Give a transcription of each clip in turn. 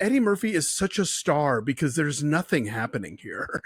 Eddie Murphy is such a star because there's nothing happening here.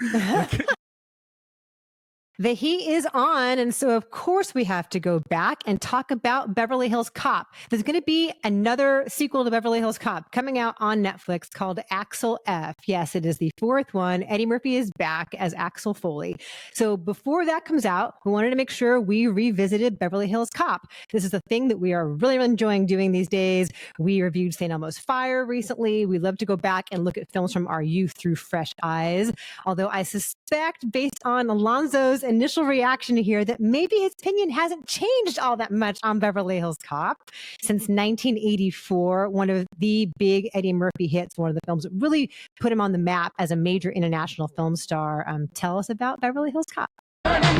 The heat is on, and so of course we have to go back and talk about Beverly Hills Cop. There's going to be another sequel to Beverly Hills Cop coming out on Netflix called Axel F. Yes, it is the fourth one. Eddie Murphy is back as Axel Foley. So before that comes out, we wanted to make sure we revisited Beverly Hills Cop. This is a thing that we are really enjoying doing these days. We reviewed St. Elmo's Fire recently. We love to go back and look at films from our youth through fresh eyes. Although I suspect, based on Alonso's initial reaction here, that maybe his opinion hasn't changed all that much on Beverly Hills Cop. Since 1984, one of the big Eddie Murphy hits, one of the films that really put him on the map as a major international film star. Tell us about Beverly Hills Cop.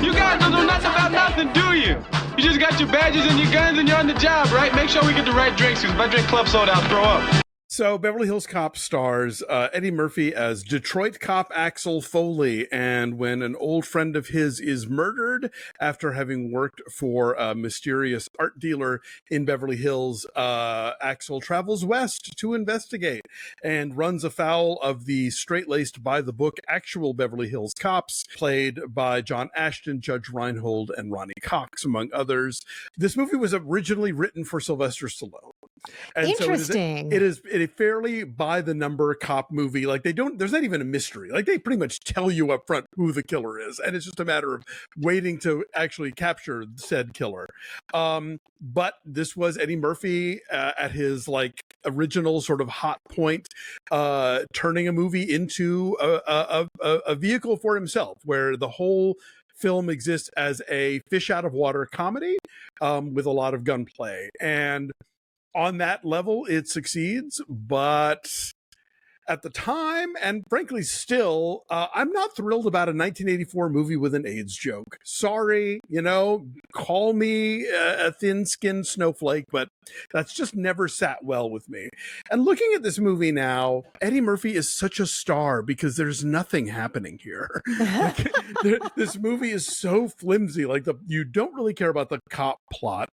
You guys don't know nothing about nothing, do you? You just got your badges and your guns and you're on the job, right? Make sure we get the right drinks, because if I drink club soda, I'll throw up. So Beverly Hills Cop stars Eddie Murphy as Detroit cop Axel Foley, and when an old friend of his is murdered after having worked for a mysterious art dealer in Beverly Hills, Axel travels west to investigate and runs afoul of the straight-laced, by-the-book actual Beverly Hills Cops, played by John Ashton, Judge Reinhold, and Ronny Cox, among others. This movie was originally written for Sylvester Stallone. And interesting. So it is a fairly by the number cop movie. Like there's not even a mystery. Like they pretty much tell you up front who the killer is. And it's just a matter of waiting to actually capture said killer. But this was Eddie Murphy at his like original sort of hot point, turning a movie into a vehicle for himself, where the whole film exists as a fish out of water comedy with a lot of gunplay. And on that level, it succeeds, but at the time, and frankly still, I'm not thrilled about a 1984 movie with an AIDS joke. Sorry, call me a thin-skinned snowflake, but that's just never sat well with me. And looking at this movie now, Eddie Murphy is such a star because there's nothing happening here. This movie is so flimsy. Like you don't really care about the cop plot.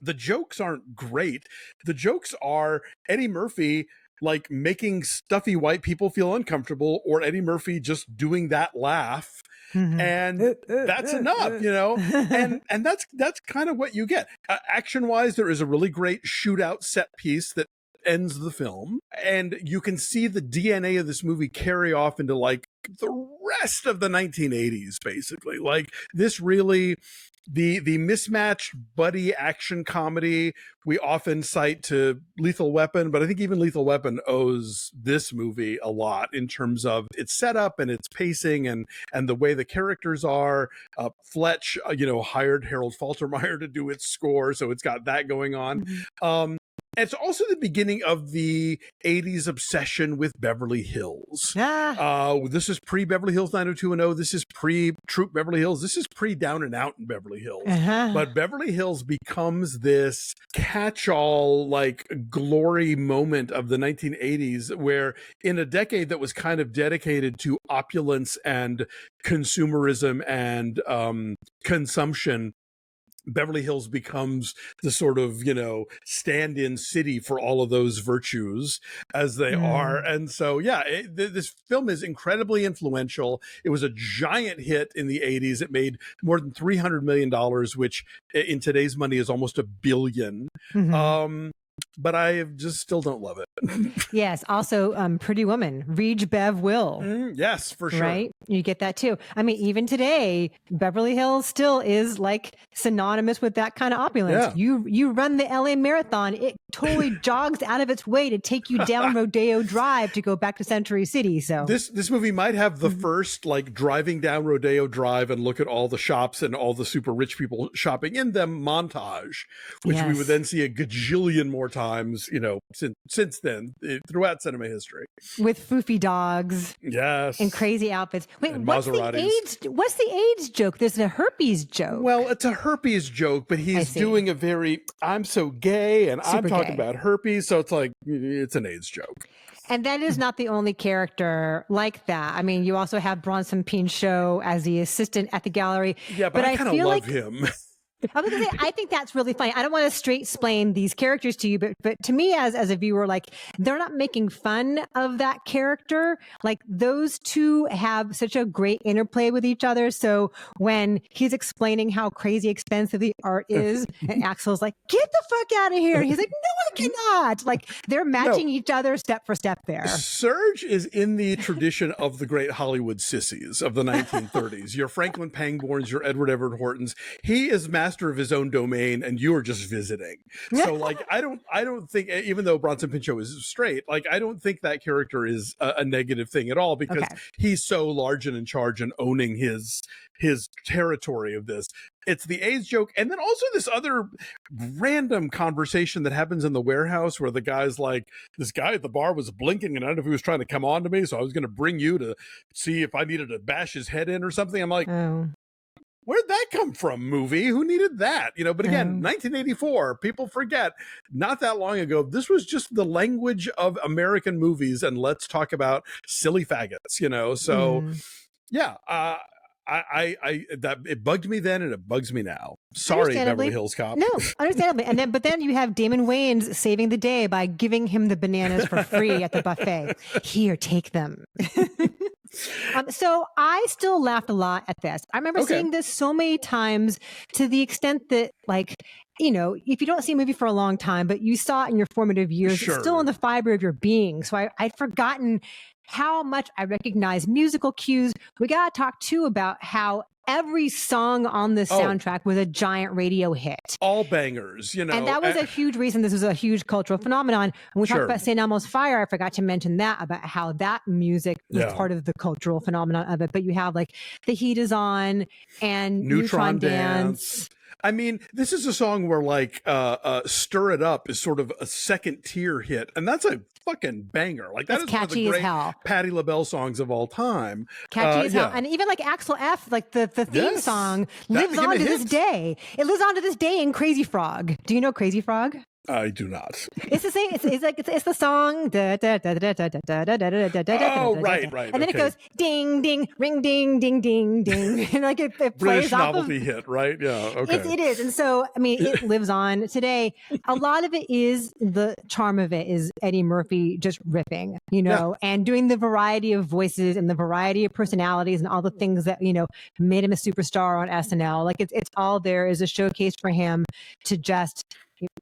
The jokes aren't great. The jokes are Eddie Murphy like making stuffy white people feel uncomfortable, or Eddie Murphy just doing that laugh. And that's enough, and that's kind of what you get. Action wise, there is a really great shootout set piece that ends the film, and you can see the DNA of this movie carry off into like the rest of the 1980s, basically. Like this really, the mismatched buddy action comedy we often cite to Lethal Weapon, but I think even Lethal Weapon owes this movie a lot in terms of its setup and its pacing and the way the characters are. Fletch, hired Harold Faltermeyer to do its score, so it's got that going on. It's also the beginning of the 80s obsession with Beverly Hills. This is pre-Beverly Hills 90210. This is pre-Troop Beverly Hills. This is pre-Down and Out in Beverly Hills. But Beverly Hills becomes this catch-all, like, glory moment of the 1980s, where in a decade that was kind of dedicated to opulence and consumerism and consumption, Beverly Hills becomes the sort of, stand-in city for all of those virtues as they are. And so, this film is incredibly influential. It was a giant hit in the 80s. It made more than $300 million, which in today's money is almost $1 billion. But I just still don't love it. Yes. Also, Pretty Woman, Reg Bev Will. Yes, for sure. Right? You get that too. I mean, even today, Beverly Hills still is like synonymous with that kind of opulence. Yeah. You run the LA Marathon, it totally jogs out of its way to take you down Rodeo Drive to go back to Century City. So this movie might have the first like driving down Rodeo Drive and look at all the shops and all the super rich people shopping in them montage, which we would then see a gajillion more times, since then throughout cinema history. With foofy dogs. Yes. And crazy outfits. Wait, and what's the AIDS joke? There's a herpes joke. Well, it's a herpes joke, but he's doing a very, I'm so gay and I'm talking about herpes. So it's like, it's an AIDS joke. And that is not the only character like that. I mean, you also have Bronson Pinchot as the assistant at the gallery. Yeah, but I kind of love him. I was gonna say, I think that's really funny. I don't want to straight explain these characters to you, but to me as a viewer, like they're not making fun of that character. Like those two have such a great interplay with each other. So when he's explaining how crazy expensive the art is, and Axel's like, "Get the fuck out of here!" And he's like, "No, I cannot." Like they're matching each other step for step there. Serge is in the tradition of the great Hollywood sissies of the 1930s. Your Franklin Pangborns, your Edward Everett Hortons. He is master of his own domain, and you are just visiting. So, like, I don't think, even though Bronson Pinchot is straight, like, I don't think that character is a negative thing at all, because he's so large and in charge and owning his territory of this. It's the AIDS joke, and then also this other random conversation that happens in the warehouse where the guy's like, this guy at the bar was blinking and I don't know if he was trying to come on to me, so I was going to bring you to see if I needed to bash his head in or something. I'm like, where'd that come from, movie? Who needed that? You know, but again, 1984, people forget, not that long ago, this was just the language of American movies, and let's talk about silly faggots, you know? So, yeah, that it bugged me then and it bugs me now. Sorry, Beverly Hills Cop. No, understandably. But then you have Damon Wayans saving the day by giving him the bananas for free at the buffet. Here, take them. So I still laughed a lot at this. I remember seeing this so many times, to the extent that, like, you know, if you don't see a movie for a long time, but you saw it in your formative years, it's still in the fiber of your being. So I'd forgotten how much I recognize musical cues. We got to talk too about how every song on this soundtrack was a giant radio hit. All bangers, you know. And that was a huge reason this was a huge cultural phenomenon. When we talked about St. Elmo's Fire, I forgot to mention that, about how that music was part of the cultural phenomenon of it. But you have, like, The Heat Is On and Neutron Dance. I mean, this is a song where, like, Stir It Up is sort of a second tier hit, and that's a fucking banger. Like, that is one of the great Patti LaBelle songs of all time. Catchy as hell. And even like Axel F, like the theme song lives on to this day. It lives on to this day in Crazy Frog. Do you know Crazy Frog? I do not. It's the same. It's the song. Oh, right. And then it goes ding, ding, ring, ding, ding, ding, ding, and like it plays British off novelty hit, right? Yeah. Okay. It is, and so I mean, it lives on today. A lot of it is, the charm of it is Eddie Murphy just riffing, you know, and doing the variety of voices and the variety of personalities and all the things that, you know, made him a superstar on SNL. Like it's all there as a showcase for him to just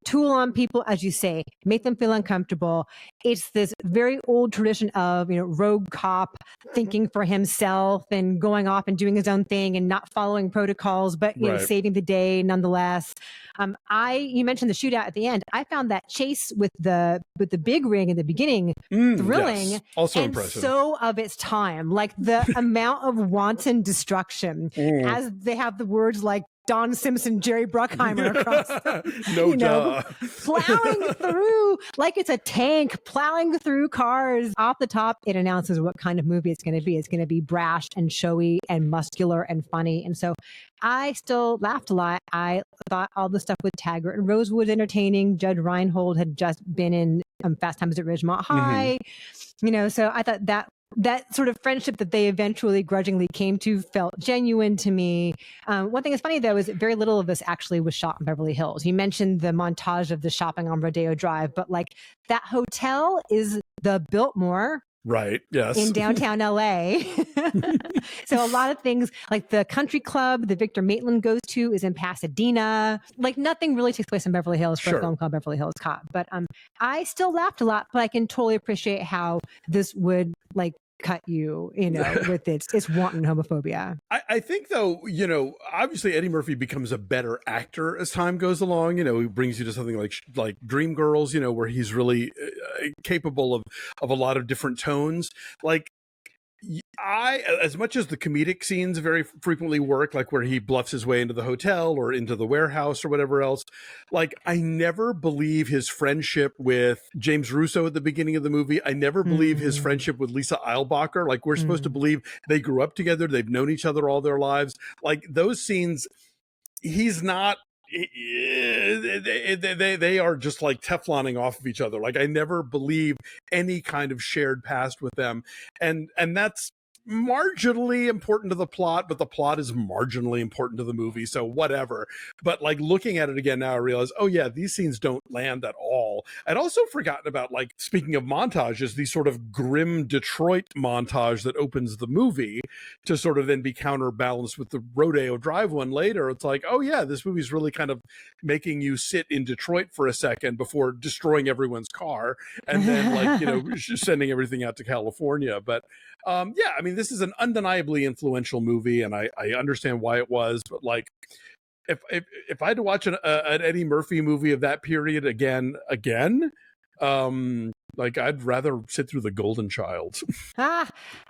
tool on people, as you say, make them feel uncomfortable. It's this very old tradition of, you know, rogue cop thinking for himself and going off and doing his own thing and not following protocols, but, you know, saving the day nonetheless. You mentioned the shootout at the end. I found that chase with the big ring in the beginning thrilling, also and impressive, so of its time. Like the amount of wanton destruction as they have the words like Don Simpson, Jerry Bruckheimer across, plowing through like it's a tank, plowing through cars. Off the top, it announces what kind of movie it's going to be. It's going to be brash and showy and muscular and funny. And so I still laughed a lot. I thought all the stuff with Taggart and Rosewood entertaining. Judge Reinhold had just been in Fast Times at Ridgemont High, you know, so I thought that sort of friendship that they eventually grudgingly came to felt genuine to me. One thing that's funny, though, is that very little of this actually was shot in Beverly Hills. You mentioned the montage of the shopping on Rodeo Drive, but like that hotel is the Biltmore. Right. Yes. In downtown LA. So a lot of things like the country club that Victor Maitland goes to is in Pasadena. Like nothing really takes place in Beverly Hills for a film called Beverly Hills Cop. But I still laughed a lot, but I can totally appreciate how this would like cut you, you know, with its wanton homophobia. I think, though, you know, obviously Eddie Murphy becomes a better actor as time goes along. You know, he brings you to something like Dreamgirls, you know, where he's really capable of a lot of different tones. Like, as much as the comedic scenes very frequently work, like where he bluffs his way into the hotel or into the warehouse or whatever else, like I never believe his friendship with James Russo at the beginning of the movie. I never believe his friendship with Lisa Eilbacher. Like we're supposed to believe they grew up together. They've known each other all their lives. Like those scenes, he's not, they are just like Tefloning off of each other. Like I never believe any kind of shared past with them. And that's, marginally important to the plot, but the plot is marginally important to the movie, so whatever. But like looking at it again now, I realize, oh yeah, these scenes don't land at all. I'd also forgotten about, like, speaking of montages, the sort of grim Detroit montage that opens the movie to sort of then be counterbalanced with the Rodeo Drive one later. It's like, oh yeah, this movie's really kind of making you sit in Detroit for a second before destroying everyone's car and then, like, you know, just sending everything out to California. But yeah, I mean, this is an undeniably influential movie, and I understand why it was. But like, if I had to watch an Eddie Murphy movie of that period again, like, I'd rather sit through The Golden Child.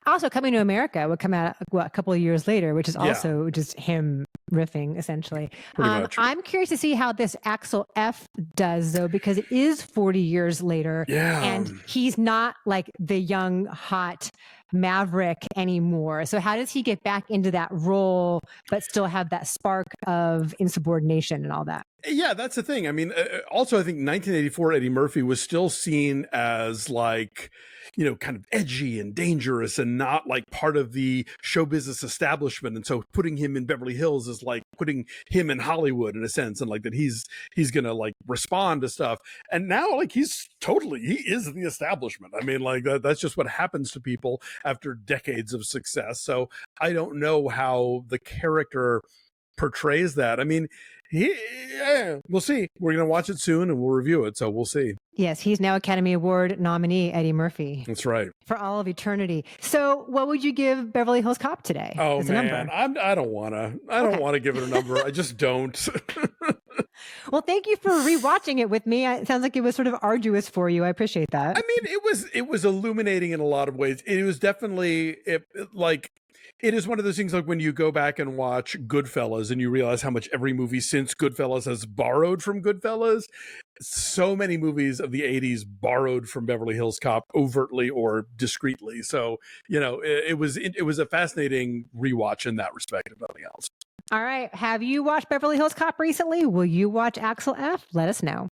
Also, Coming to America would come out a couple of years later, which is also just him riffing, essentially. Pretty much. I'm curious to see how this Axel F does, though, because it is 40 years later, and he's not like the young, hot maverick anymore. So how does he get back into that role, but still have that spark of insubordination and all that? Yeah, that's the thing. I mean, also, I think 1984 Eddie Murphy was still seen as, like, you know, kind of edgy and dangerous and not like part of the show business establishment. And so putting him in Beverly Hills is like putting him in Hollywood in a sense, and like that he's going to like respond to stuff. And now, like, he is the establishment. I mean, like, that's just what happens to people after decades of success. So I don't know how the character portrays that. I mean, we'll see. We're going to watch it soon and we'll review it. So we'll see. Yes, he's now Academy Award nominee, Eddie Murphy. That's right. For all of eternity. So what would you give Beverly Hills Cop today? Oh, man. I don't want to. I don't want to give it a number. I just don't. Well, thank you for rewatching it with me. It sounds like it was sort of arduous for you. I appreciate that. I mean, it was illuminating in a lot of ways. It was definitely it is one of those things, like when you go back and watch Goodfellas and you realize how much every movie since Goodfellas has borrowed from Goodfellas. So many movies of the 80s borrowed from Beverly Hills Cop overtly or discreetly. So, you know, it was a fascinating rewatch in that respect, if nothing else. All right. Have you watched Beverly Hills Cop recently? Will you watch Axel F? Let us know.